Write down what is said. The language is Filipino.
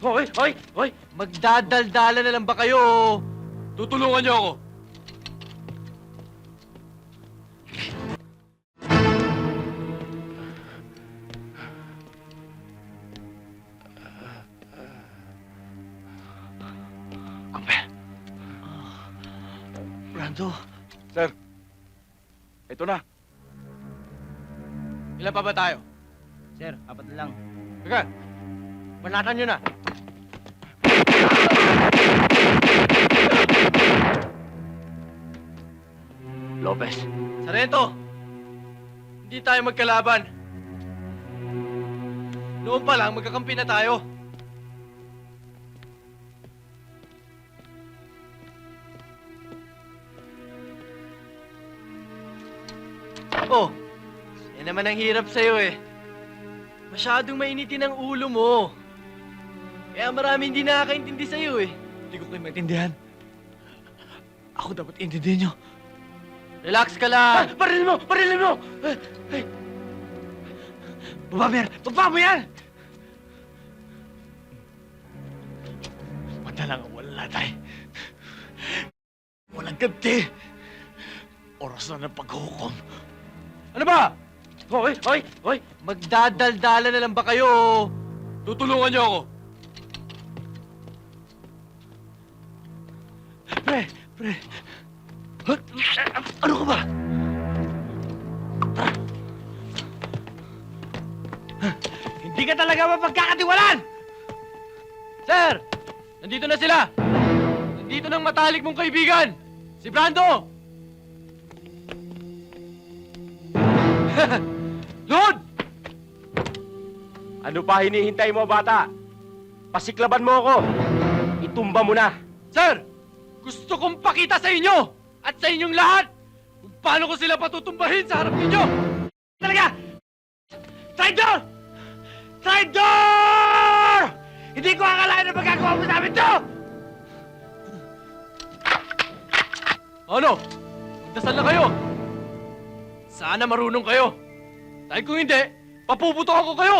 Hoy! Hoy! Hoy! Magdadaldala na lang ba kayo? Tutulungan niyo ako! Kumpel. Brando. Sir, ito na. Ilan pa ba tayo? Sir, apat na lang. Teka, banatan nyo na. Lopez. Sarento! Hindi tayo magkalaban. Noon pa lang, magkakampi na tayo. Oh, yan naman ang hirap sa'yo eh. Masyadong mainitin ang ulo mo. Kaya marami hindi nakakaintindi sa'yo eh. Hindi ko kayo maintindihan. Ako dapat intindihin nyo. Relax ka lang. Parilin mo! Parilin mo! Baba mo yan! Baba mo yan! Madalang wala tayo. Walang ganti. Oras na ng paghukom. Ano ba? Hoy! Hoy! Hoy! Magdadaldala na lang ba kayo? Tutulungan niyo ako! Pre! Pre! Ano ka ba? Hindi ka talaga mapagkakatiwalaan! Sir! Nandito na sila! Nandito ng matalik mong kaibigan! Si Brando! Lord! Ano pa hinihintay mo, bata? Pasiklaban mo ako! Itumba mo na! Sir! Gusto kong pakita sa inyo at sa inyong lahat kung paano ko sila patutumbahin sa harap ninyo! Talaga! Traitor! Traitor! Hindi ko akalain na magagawa mo sa amin to! Ano? Magdasal na kayo! Sana marunong kayo! Dahil kung hindi, papuputokan ko kayo!